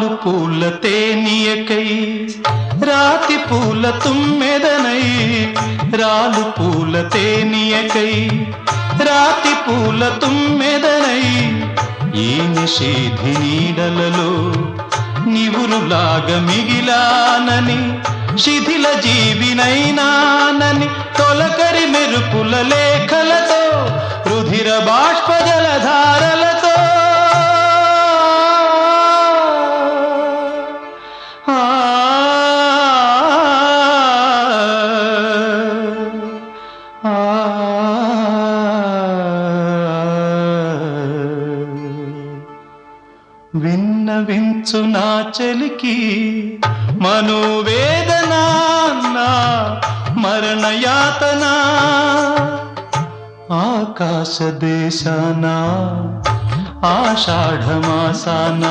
రాలు పూల తేనియకై రాతి పూల తుమ్మెదనై రాలు పూల తేనియకై రాతి పూల తుమ్మెదనై ఈ నిషేధి నీడలలో నివురులాగా మిగిలానని శిథిల జీవినైనానని తొలకరి మెరుపుల లేఖలతో రుధిర బాష్ప జలధారలతో విన్నవించు నా చలికి మనోవేదన నా మరణయాతన ఆకాశ దేశాన ఆషాఢమాసాన